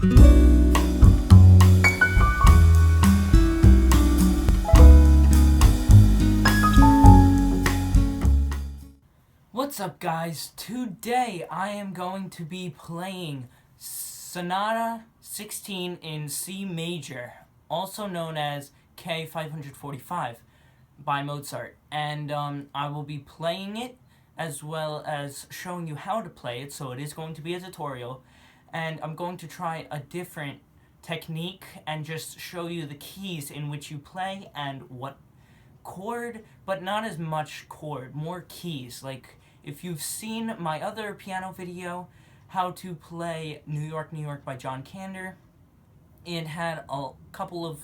What's up, guys? Today I am going to be playing Sonata 16 in C major, also known as K545 by Mozart, and I will be playing it as well as showing you how to play it, so it is going to be a tutorial, and I'm going to try a different technique and just show you the keys in which you play and what chord, but not as much chord, more keys. Like, if you've seen my other piano video, how to play New York, New York by John Kander, it had a couple of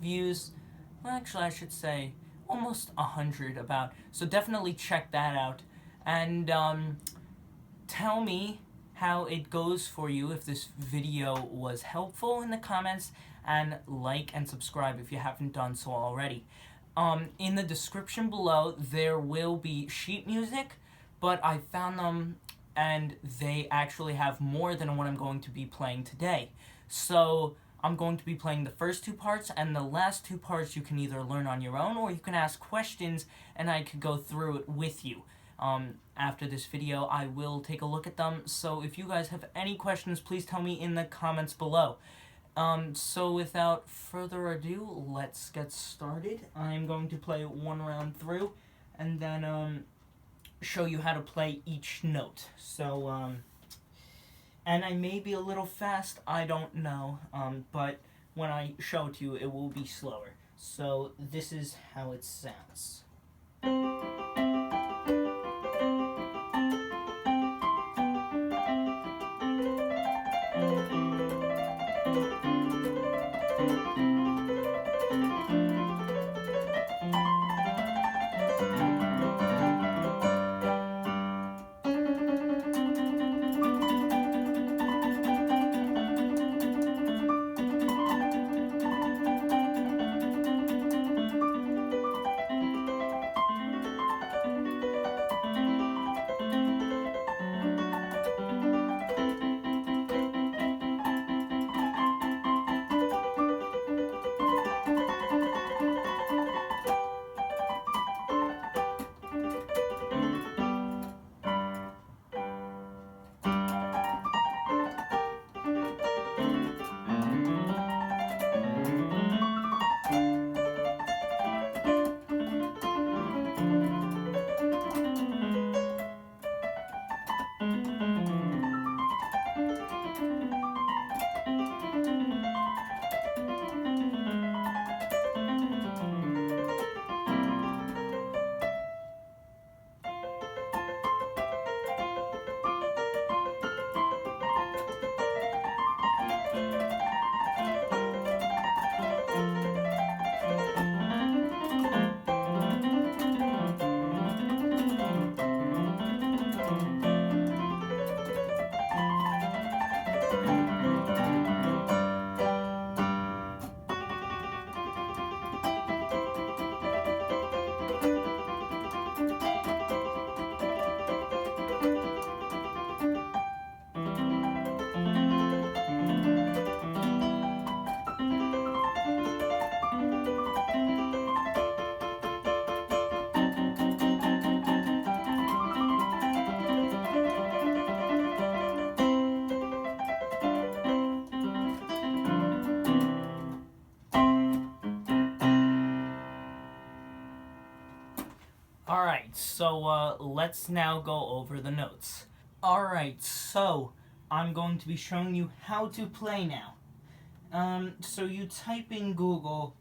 views, well, actually I should say almost 100 about, so definitely check that out, and tell me how it goes for you if this video was helpful in the comments, and like and subscribe if you haven't done so already. In the description below there will be sheet music, but I found them and they actually have more than what I'm going to be playing today. So I'm going to be playing the first two parts, and the last two parts you can either learn on your own or you can ask questions and I could go through it with you. After this video I will take a look at them, so if you guys have any questions please tell me in the comments below. So without further ado, let's get started. I'm going to play one round through and then show you how to play each note. So and I may be a little fast, I don't know, but when I show it to you it will be slower. So this is how it sounds. Alright, so let's now go over the notes. Alright, so I'm going to be showing you how to play now. So you type in Google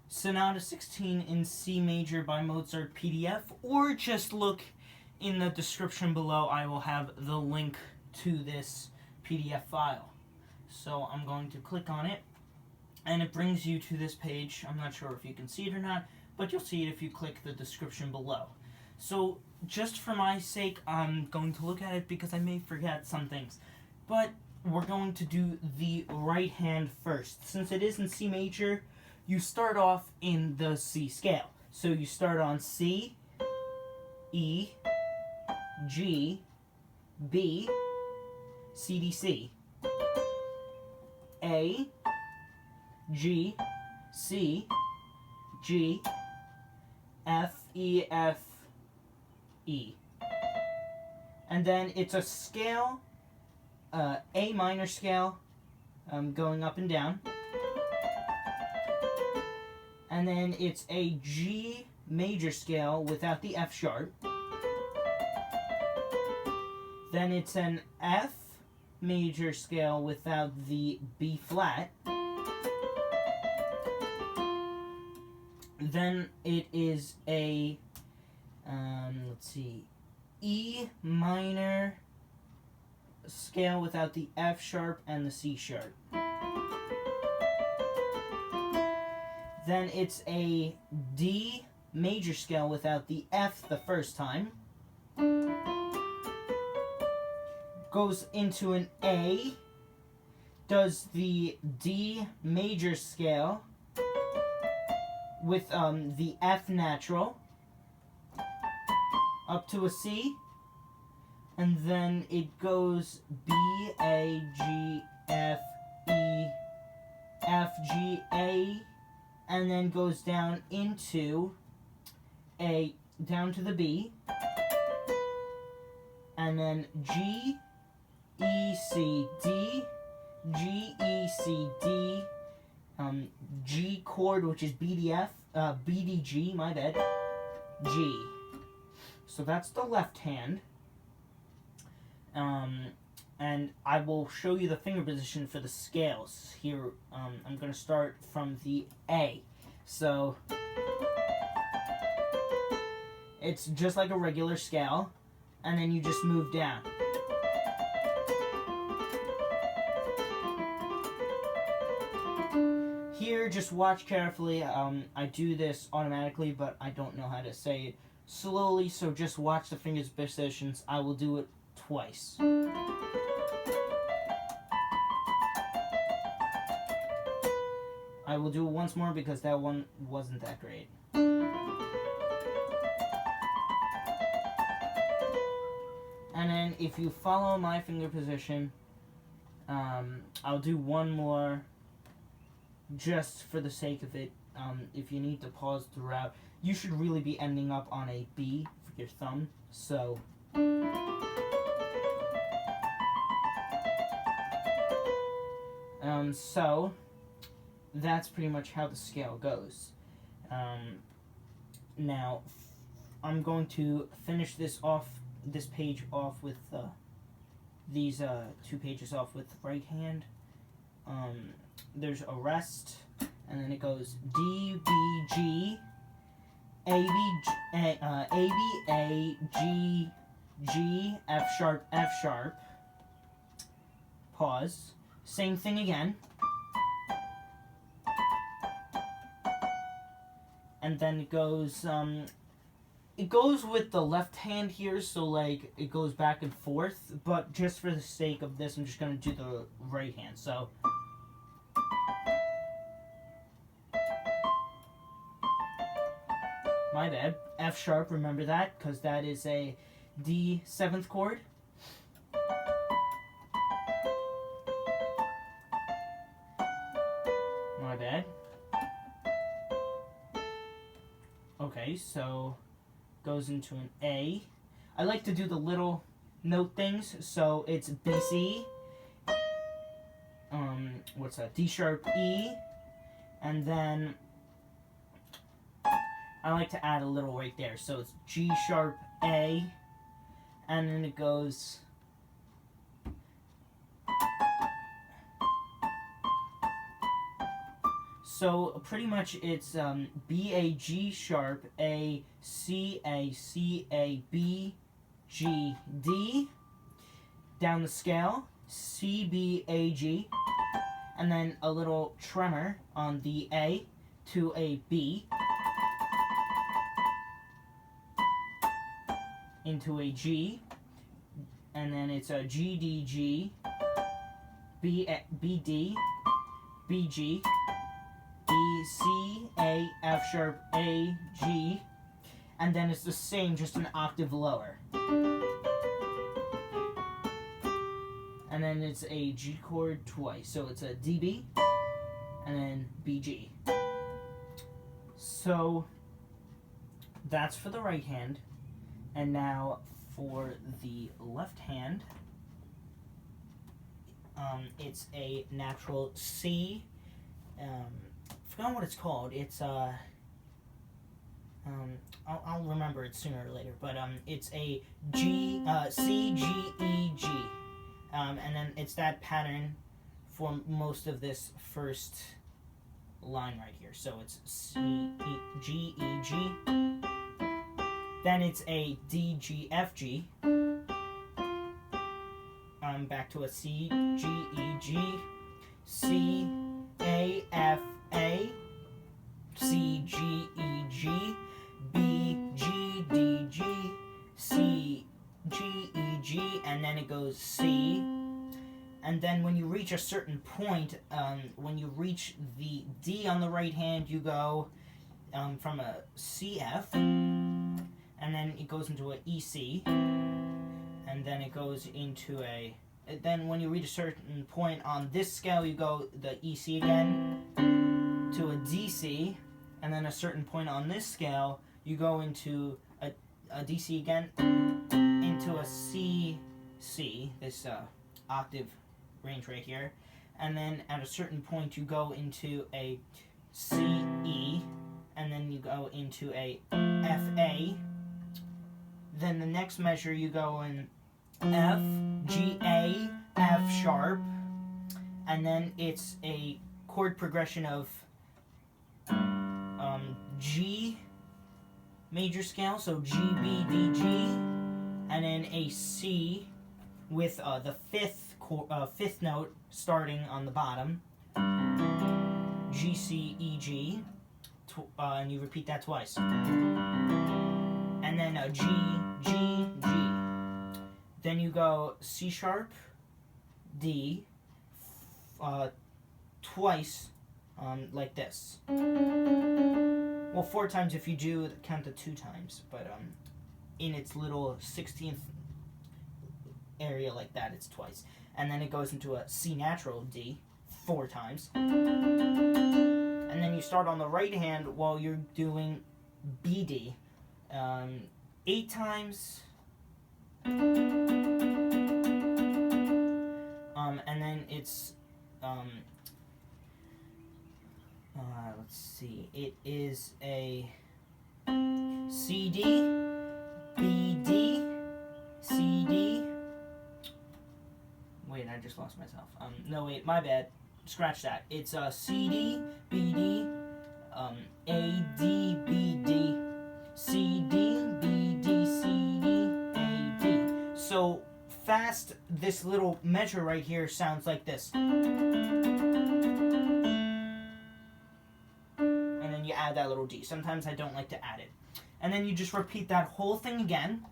Sonata 16 in C major by Mozart PDF, or just look in the description below. I will have the link to this PDF file. So I'm going to click on it, and it brings you to this page. I'm not sure if you can see it or not, but you'll see it if you click the description below. So just for my sake, I'm going to look at it because I may forget some things. But we're going to do the right hand first. Since it is in C major, you start off in the C scale. So you start on C, E, G, B, C, D, C. A, G, C, G, F, E, F, E. And then it's a scale, A minor scale, going up and down. And then it's a G major scale without the F sharp. Then it's an F major scale without the B flat. Then it is a, let's see, E minor scale without the F sharp and the C sharp. Then it's a D major scale without the F the first time. Goes into an A, does the D major scale with the F natural, up to a C, and then it goes B, A, G, F, E, F, G, A, and then goes down into A, down to the B, and then G, E, C, D, G, E, C, D, G chord, which is BDF, BDG, my bad, G. So that's the left hand. And I will show you the finger position for the scales. Here, I'm going to start from the A. So, it's just like a regular scale, and then you just move down. Here, just watch carefully. I do this automatically, but I don't know how to say it slowly, so just watch the fingers positions. I will do it twice. I will do it once more because that one wasn't that great. And then if you follow my finger position, I'll do one more just for the sake of it. If you need to pause throughout, you should really be ending up on a B for your thumb. So so that's pretty much how the scale goes. Now I'm going to finish this page off with these 2 pages off with the right hand. There's a rest, and then it goes D, B, G, A, B, A, G, G, F sharp, pause, same thing again, and then it goes with the left hand here, so like it goes back and forth, but just for the sake of this, I'm just going to do the right hand, so my bad. F sharp, remember that, because that is a D 7th chord. My bad. Okay, so goes into an A. I like to do the little note things, so it's B, C, what's that, D sharp, E, and then I like to add a little right there, so it's G sharp, A, and then it goes so pretty much it's B, A, G sharp, A, C, B, G, D, down the scale, C, B, A, G, and then a little tremor on the A to a B, into a G, and then it's a G, D, G, B, D, B, G, D, C, A, F sharp, A, G, and then it's the same, just an octave lower. and then it's a G chord twice. So it's a DB, and then BG. So that's for the right hand. And now for the left hand, it's a natural C. Forgot what it's called. It's I'll remember it sooner or later. But it's a G, C, G, E, G, and then it's that pattern for most of this first line right here. So it's C, E, G, E, G. Then it's a D, G, F, G. Back to a C, G, E, G, C, A, F, A, C, G, E, G, B, G, D, G, C, G, E, G, and then it goes C. And then when you reach a certain point, when you reach the D on the right hand, you go from a C, F, and then it goes into a E, C, and then it goes into a... Then when you reach a certain point on this scale, you go the E, C again to a D, C, and then a certain point on this scale, you go into a D, C again, into a C, C, this octave range right here, and then at a certain point you go into a C, E, and then you go into a F, A. Then the next measure you go in F, G, A, F sharp, and then it's a chord progression of G major scale, so G, B, D, G, and then a C with the fifth note starting on the bottom, G, C, E, G, and you repeat that twice, and then a G, G, G. Then you go C sharp, D, twice, like this. Well, 4 times if you do count the 2 times, but in its little 16th area like that, it's twice. And then it goes into a C natural, D, 4 times. And then you start on the right hand while you're doing BD, 8 times. And then it's, let's see, it is a CD, BD, CD. Wait, I just lost myself. No, wait, my bad. Scratch that. It's a CD, BD, AD, BD, CD, BD, CD, AD. So fast, this little measure right here sounds like this. And then you add that little D. Sometimes I don't like to add it. And then you just repeat that whole thing again.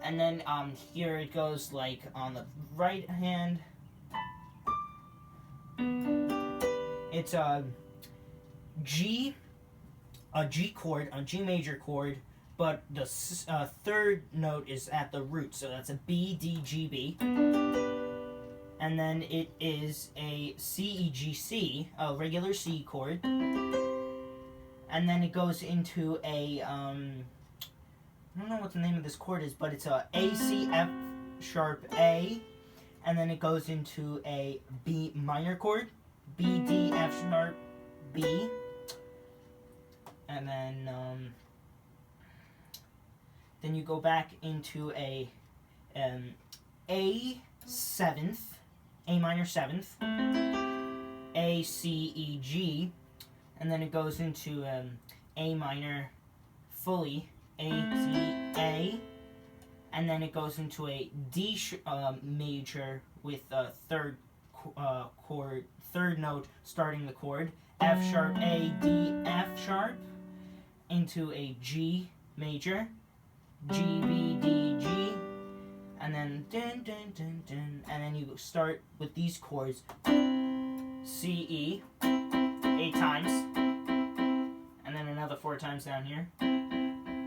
And then here it goes like on the right hand. It's a G chord, a G major chord, but the third note is at the root, so that's a B, D, G, B. And then it is a C, E, G, C, a regular C chord. And then it goes into a, I don't know what the name of this chord is, but it's a C, F sharp, A. And then it goes into a B minor chord, B, D, F sharp, B. And then you go back into a seventh, A minor seventh, A, C, E, G, and then it goes into A minor fully, A, C, A, and then it goes into a D major with a third note starting the chord, F sharp, A, D, F sharp, into a G major, G, B, D, G, and then dun, dun, dun, dun, and then you start with these chords, C, E, 8 times, and then another 4 times down here,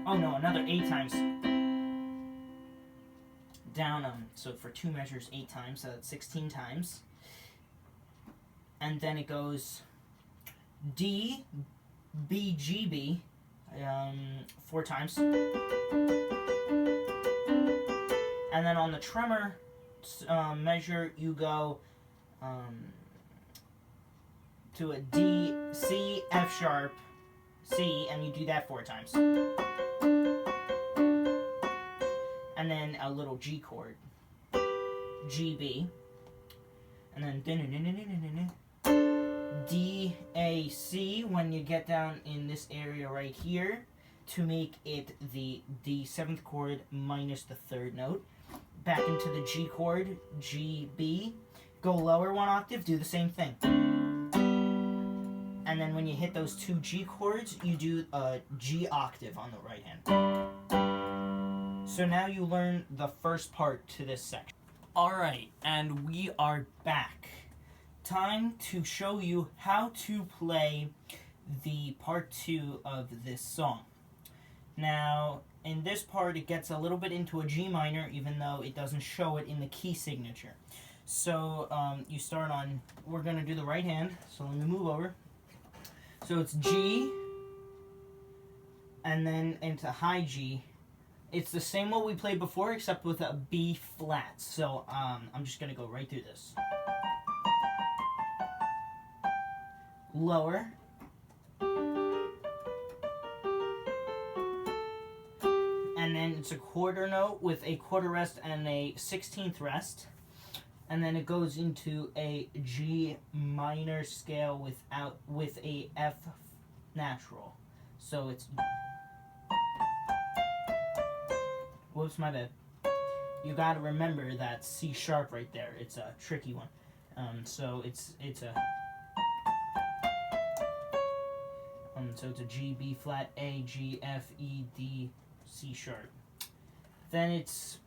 Oh no, another 8 times. Down, so for 2 measures, 8 times, so that's 16 times. And then it goes D, B, G, B, 4 times. And then on the tremor measure, you go to a D, C, F sharp, C, and you do that 4 times. And then a little G chord, G, B, and then D, A, C when you get down in this area right here to make it the D7th chord minus the 3rd note. Back into the G chord, G, B. Go lower 1 octave, do the same thing. And then when you hit those 2 G chords, you do a G octave on the right hand. So now you learn the first part to this section. Alright, and we are back. Time to show you how to play the part 2 of this song. Now, in this part, it gets a little bit into a G minor, even though it doesn't show it in the key signature. So, you start on, we're going to do the right hand, so let me move over. So it's G, and then into high G. It's the same what we played before, except with a B flat. So, I'm just going to go right through this. Lower. And then it's a quarter note with a quarter rest and a 16th rest. And then it goes into a G minor scale with a F natural. So it's... Whoops, my bad. You gotta remember that C sharp right there. It's a tricky one. So it's a... so it's a G, B flat, A, G, F, E, D, C sharp. Then it's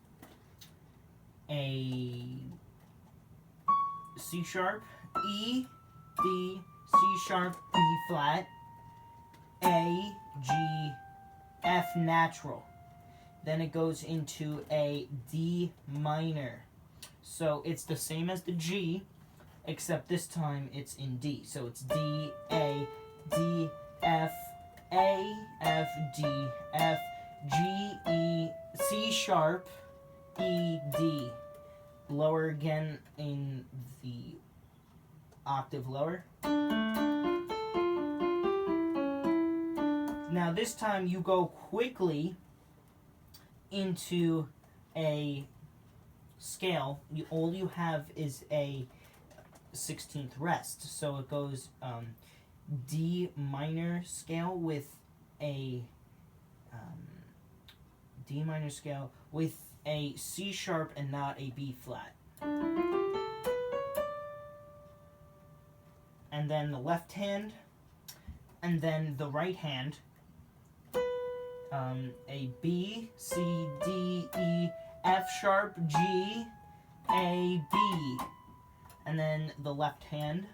a C sharp, E, D, C sharp, B flat, A, G, F natural. Then it goes into a D minor. So it's the same as the G, except this time it's in D. So it's D, A, D, F, A, F, D, F, G, E, C sharp, E, D. Lower again in the octave lower. Now this time you go quickly into a scale. All you have is a 16th rest. So it goes D minor scale with a D minor scale with a C sharp and not a B flat. And then the left hand, and then the right hand, a B, C, D, E, F sharp, G, A, B, and then the left hand,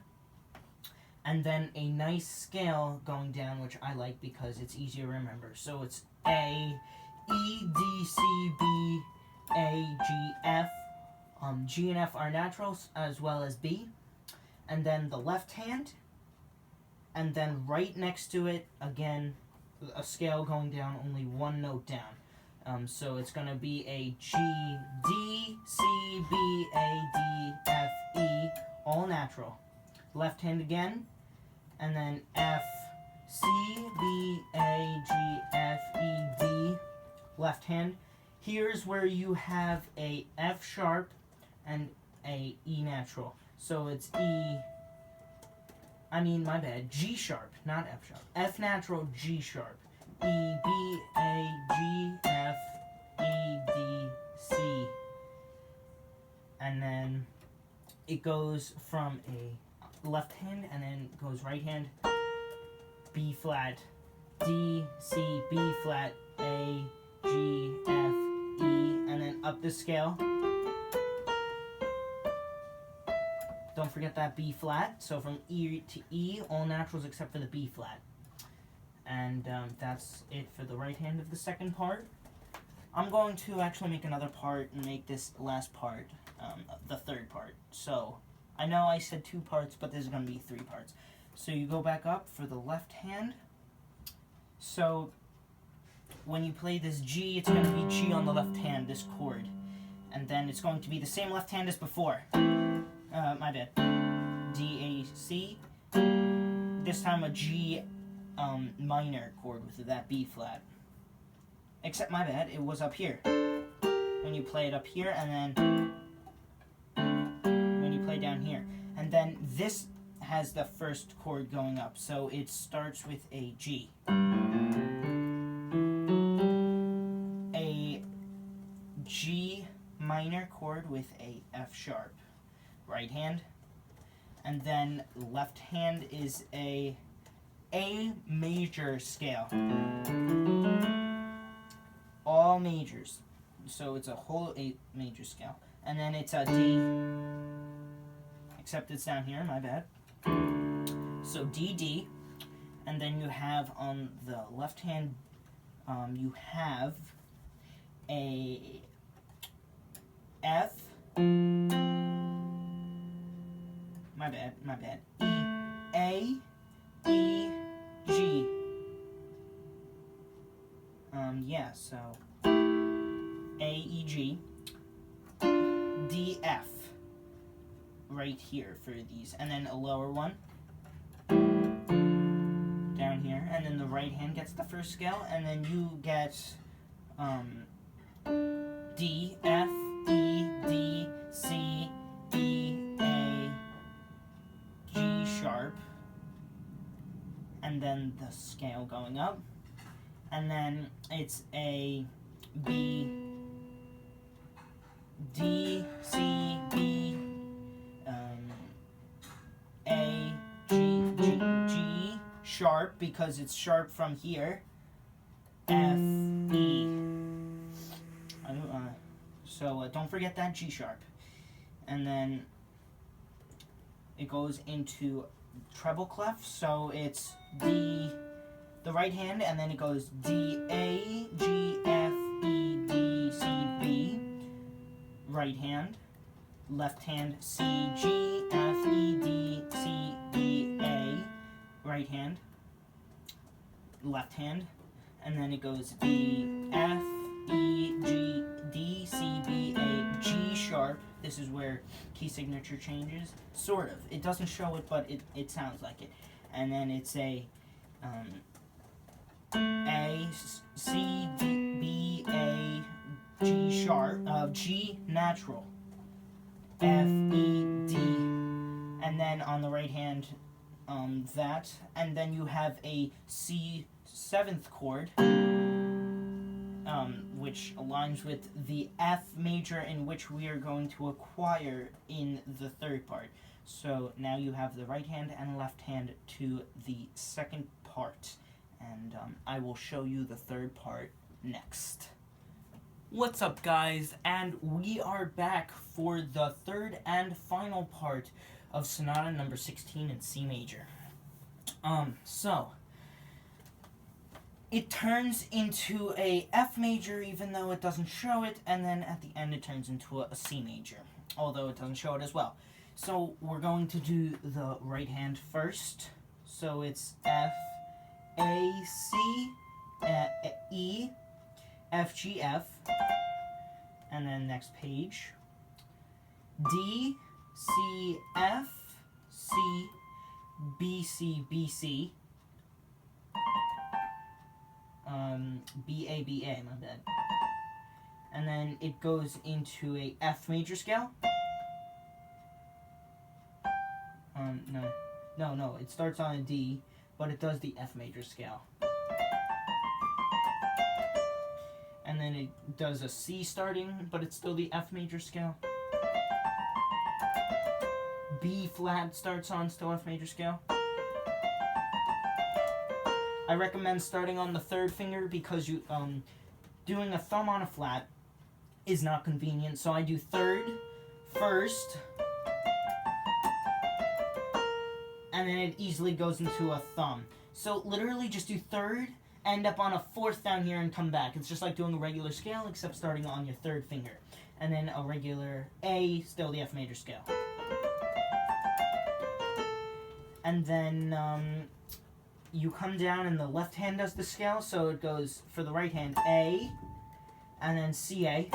and then a nice scale going down, which I like because it's easier to remember. So it's A, E, D, C, B, A, G, F. G and F are naturals, as well as B. And then the left hand, and then right next to it, again, a scale going down, only 1 note down. So it's going to be a G, D, C, B, A, D, F, E, all natural. Left hand again, and then F, C, B, A, G, F, E, D, left hand. Here's where you have a F sharp and a E natural. So it's G sharp, not F sharp. F natural, G sharp. E, B, A, G, F, E, D, C. And then it goes from a left hand and then goes right hand. B flat, D, C, B flat, A, G, F, E, and then up the scale. Don't forget that B flat. So from E to E, all naturals except for the B flat. And that's it for the right hand of the second part. I'm going to actually make another part and make this last part the third part. So I know I said 2 parts, but this is going to be 3 parts. So you go back up for the left hand. So when you play this G, it's going to be G on the left hand, this chord. And then it's going to be the same left hand as before. My bad. D, A, C. This time a G minor chord with that B flat. Except, my bad, it was up here. When you play it up here, and then when you play down here. And then this has the first chord going up, so it starts with a G. A G minor chord with a F sharp. Right hand. And then left hand is a major scale. All majors. So it's a whole A major scale. And then it's a D. Except it's down here, my bad. So D, D. And then you have on the left hand, you have a F. My bad. E, A, E, G. Yeah, so A, E, G, D, F, right here for these, and then a lower one down here, and then the right hand gets the first scale, and then you get D, F, E, D, C, E, A, G sharp, and then the scale going up. And then it's a B, D, C, B, A, G, G, G, sharp, because it's sharp from here, F, E. So don't forget that G sharp. And then it goes into treble clef, so it's D, the right hand, and then it goes D, A, G, F, E, D, C, B, right hand, left hand, C, G, F, E, D, C, B, A, right hand, left hand, and then it goes B, F, E, G, D, C, B, A, G sharp. This is where key signature changes, sort of. It doesn't show it, but it sounds like it. And then it's a C, D, B, A, G sharp, G natural, F, E, D, and then on the right hand, that, and then you have a C 7th chord, which aligns with the F major, in which we are going to acquire in the third part. So now you have the right hand and left hand to the second part. And I will show you the third part next. What's up, guys? And we are back for the third and final part of Sonata number 16 in C major. So it turns into a F major, even though it doesn't show it, and then at the end it turns into a C major, although it doesn't show it as well. So we're going to do the right hand first. So it's F, A, C, E, F, G, F, and then next page, D, C, F, C, B, C, B, C, B, A, B, A, my bad. And then it goes into a F major scale. No, it starts on a D, but it does the F major scale. And then it does a C starting, but it's still the F major scale. B flat starts on, still F major scale. I recommend starting on the third finger because you doing a thumb on a flat is not convenient, so I do third first, and then it easily goes into a thumb. So literally just do third, end up on a fourth down here, and come back. It's just like doing a regular scale, except starting on your third finger. And then a regular A, still the F major scale. And then you come down and the left hand does the scale, so it goes for the right hand A, and then CA,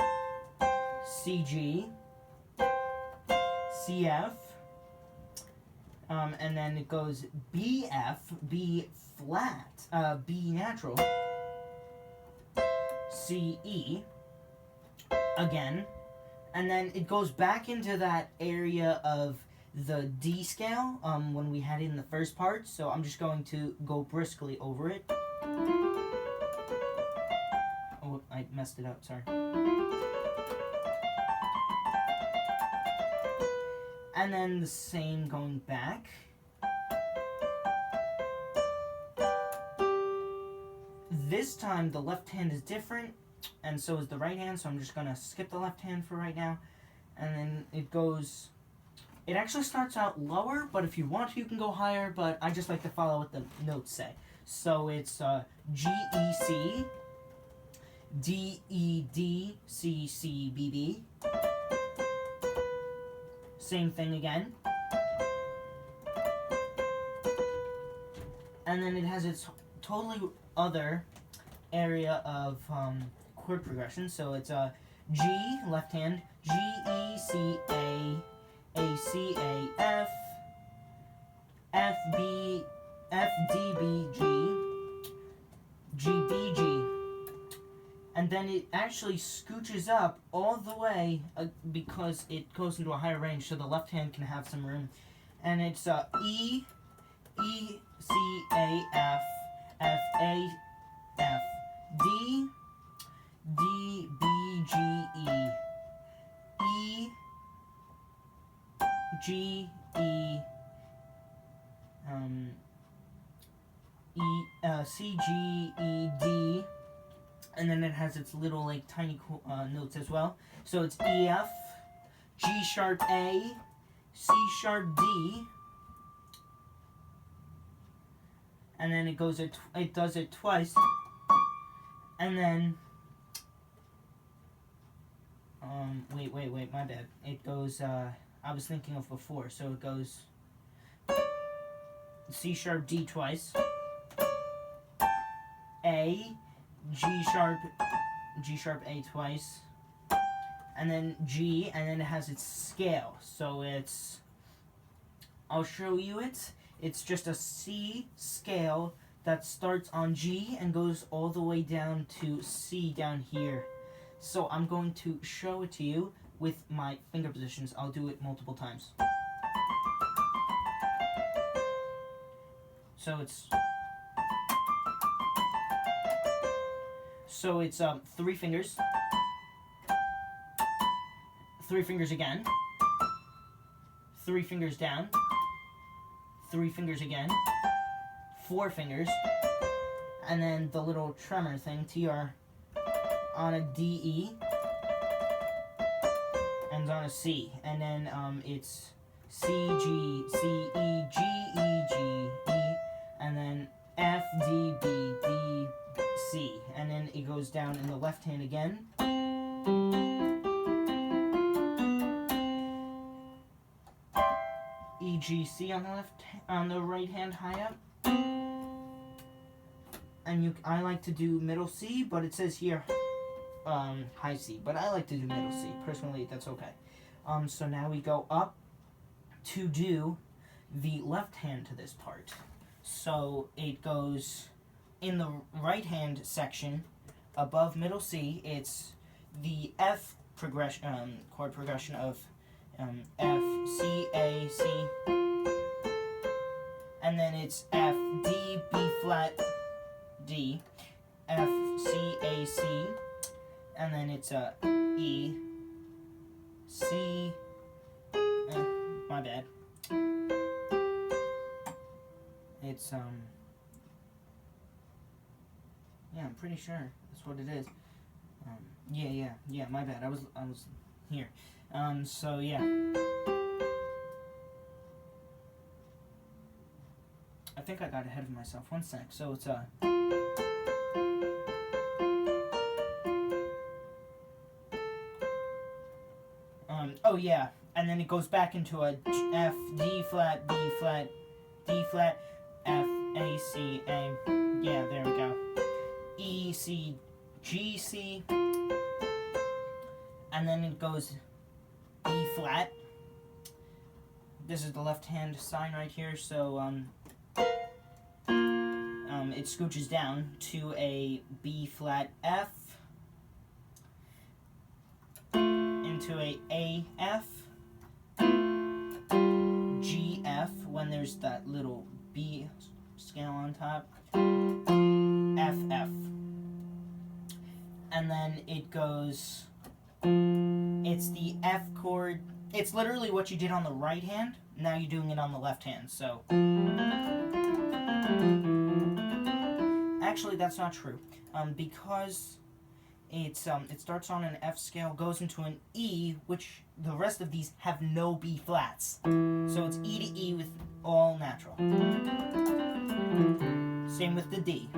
CG, CF, and then it goes BF, B flat, B natural, CE, again, and then it goes back into that area of the D scale when we had it in the first part, so I'm just going to go briskly over it. Oh, I messed it up, sorry. And then the same going back. This time the left hand is different, and so is the right hand, so I'm just going to skip the left hand for right now. And then it goes... It actually starts out lower, but if you want to, you can go higher, but I just like to follow what the notes say. So it's G, E, C, D, E, D, C, C, B, B. Same thing again. And then it has its totally other area of chord progression. So it's G, left hand, G, E, C, A, C, A, F, F, B, F, D, B, G, G, B, G. And then it actually scooches up all the way because it goes into a higher range, so the left hand can have some room. And it's E, E, C, A, F, F, A, F, D, D, B, G, E, E, G, E, C, G, E, D, and then it has its little like tiny notes as well. So it's E, F, G sharp A, C sharp D, and then it goes it does it twice, and then wait, my bad. It goes I was thinking of before, so it goes C sharp D twice, A, G sharp A twice, and then G, and then it has its scale. So it's, I'll show you it. It's just a C scale that starts on G and goes all the way down to C down here. So I'm going to show it to you with my finger positions. I'll do it multiple times. So it's 3 fingers, 3 fingers again, 3 fingers down, 3 fingers again, 4 fingers, and then the little tremor thing, TR, on a D, E, and on a C, and then it's C, G, C, E, G, E, G, E, and then F, D, B, D, C, and then it goes down in the left hand again. E, G, C on the right hand high up. And I like to do middle C, but it says here high C, but I like to do middle C. Personally, that's okay. So now we go up to do the left hand to this part. So it goes in the right hand section above middle C. It's the F progression, chord progression of F, C, A, C, and then it's F, D, B flat, D, F, C, A, C, and then it's E, C, my bad. It's yeah, I'm pretty sure that's what it is. Yeah, my bad. I was here. So yeah. I think I got ahead of myself. One sec. So it's a. Oh yeah, and then it goes back into a F, D flat, B flat, D flat, F, A, C, A. Yeah, there we go. E, C, G, C. And then it goes E flat. This is the left-hand sign right here, so it scooches down to a B flat F, into a F, G F when there's that little B scale on top, F F, and then it goes. It's the F chord. It's literally what you did on the right hand. Now you're doing it on the left hand. So actually, that's not true. Because it starts on an F scale, goes into an E, which the rest of these have no B flats. So it's E to E with all natural. Same with the D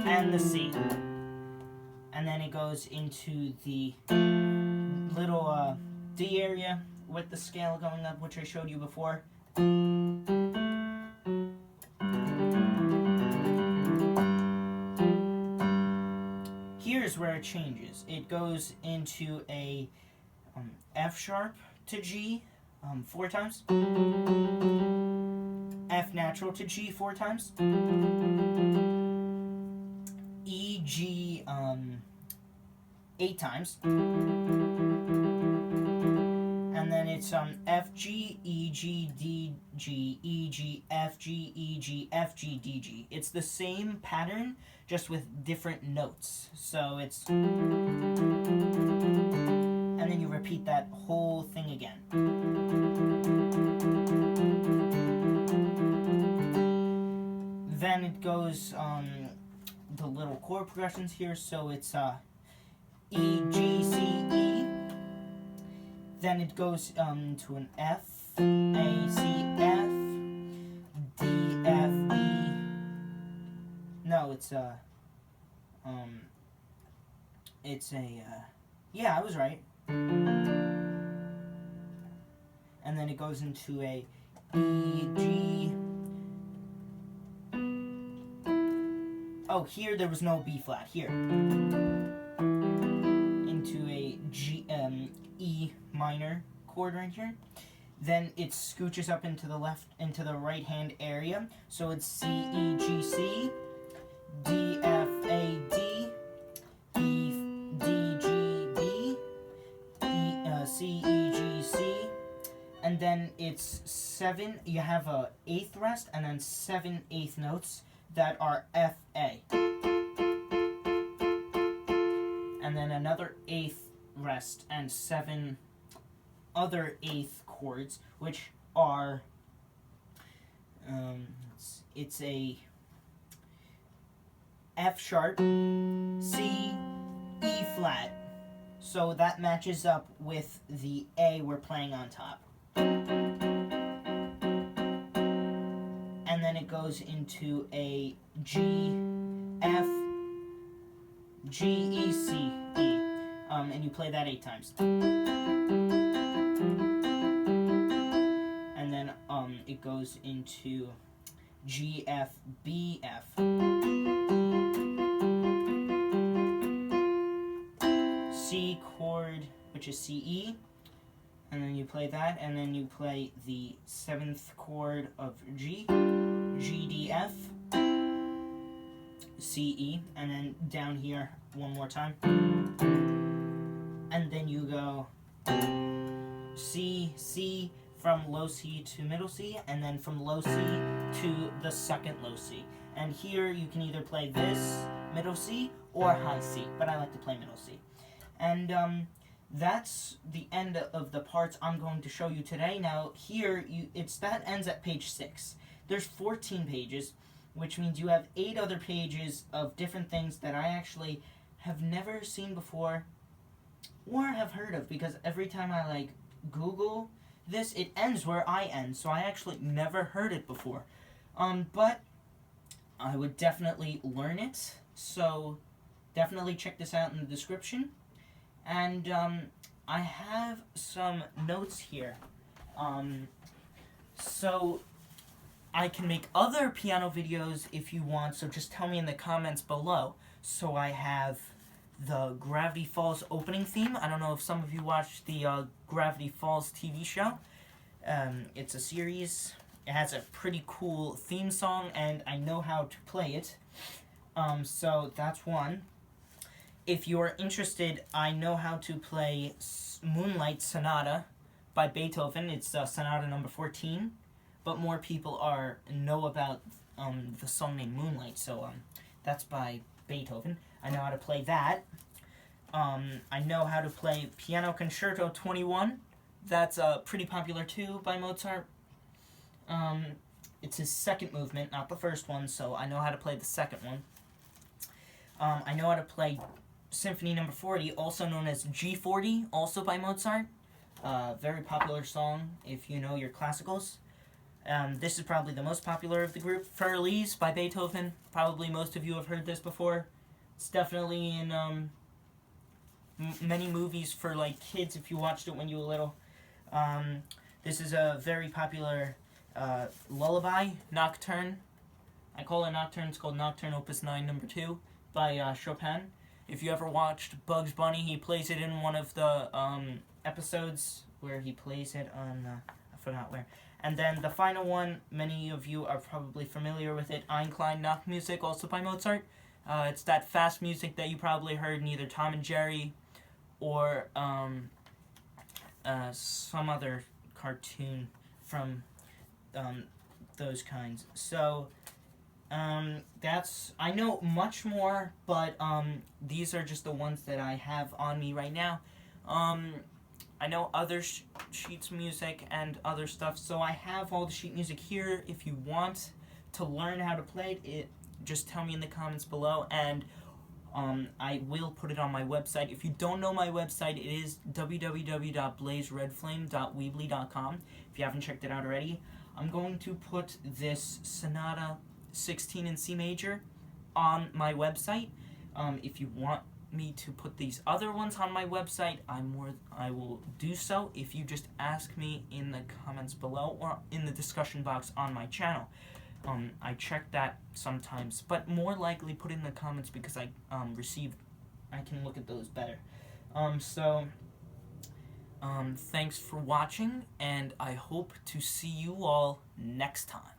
and the C. And then it goes into the little D area with the scale going up, which I showed you before. Here's where it changes. It goes into a F sharp to G 4 times. F natural to G 4 times. E, G 8 times. And then it's F, G, E, G, D, G, E, G, F, G, E, G, F, G, D, G. It's the same pattern, just with different notes. So it's... And then you repeat that whole thing again. Then it goes the little chord progressions here. So it's E, G, C, E. Then it goes to an F, A, C, F, D, F, B. No, it's yeah, I was right. And then it goes into a E, G. Oh, here there was no B flat. Here. Into a G, E minor chord right here. Then it scooches up into the right hand area. So it's C, E, G, C, D, F, A, D, E, D, G, B, C, E, G, C, and then it's 7. You have a 8th rest and then 7 8th notes that are F, A. And then another 8th rest and 7 other 8th chords, which are it's a F sharp, C, E flat. So that matches up with the A we're playing on top. And then it goes into a G, F, G, E, C, E. And you play that 8 times. And then it goes into G, F, B, F. C chord, which is C, E. And then you play that, and then you play the 7th chord of G, G, D, F, C, E, and then down here one more time. And then you go C, C, from low C to middle C, and then from low C to the second low C. And here you can either play this middle C or high C, but I like to play middle C. And that's the end of the parts I'm going to show you today. Now here, that ends at page 6. There's 14 pages, which means you have 8 other pages of different things that I actually have never seen before or have heard of, because every time I Google this, it ends where I end, so I actually never heard it before. But I would definitely learn it, so definitely check this out in the description. And I have some notes here. So I can make other piano videos if you want, so just tell me in the comments below. So I have the Gravity Falls opening theme. I don't know if some of you watched the Gravity Falls TV show. It's a series. It has a pretty cool theme song, and I know how to play it. So that's one. If you're interested, I know how to play Moonlight Sonata by Beethoven. It's Sonata number 14. But more people know about the song named Moonlight, so that's by Beethoven. I know how to play that. I know how to play Piano Concerto 21. That's pretty popular too by Mozart. It's his second movement, not the first one, so I know how to play the second one. I know how to play Symphony number 40, also known as G40, also by Mozart. Very popular song if you know your classicals. This is probably the most popular of the group. Fur-Elise by Beethoven. Probably most of you have heard this before. It's definitely in many movies for like kids if you watched it when you were little. This is a very popular lullaby, Nocturne. I call it Nocturne. It's called Nocturne Opus 9 number 2 by Chopin. If you ever watched Bugs Bunny, he plays it in one of the episodes where he plays it on, I forgot where. And then the final one, many of you are probably familiar with it, Ein Klein Nachtmusik, also by Mozart. It's that fast music that you probably heard in either Tom and Jerry or some other cartoon from those kinds. So I know much more, but these are just the ones that I have on me right now. I know other sheets music and other stuff, so I have all the sheet music here. If you want to learn how to play it, just tell me in the comments below, and I will put it on my website. If you don't know my website, it is www.blazeredflame.weebly.com. If you haven't checked it out already, I'm going to put this Sonata 16 in C major on my website. If you want me to put these other ones on my website, I will do so if you just ask me in the comments below or in the discussion box on my channel. I check that sometimes, but more likely put it in the comments because I can look at those better. Thanks for watching, and I hope to see you all next time.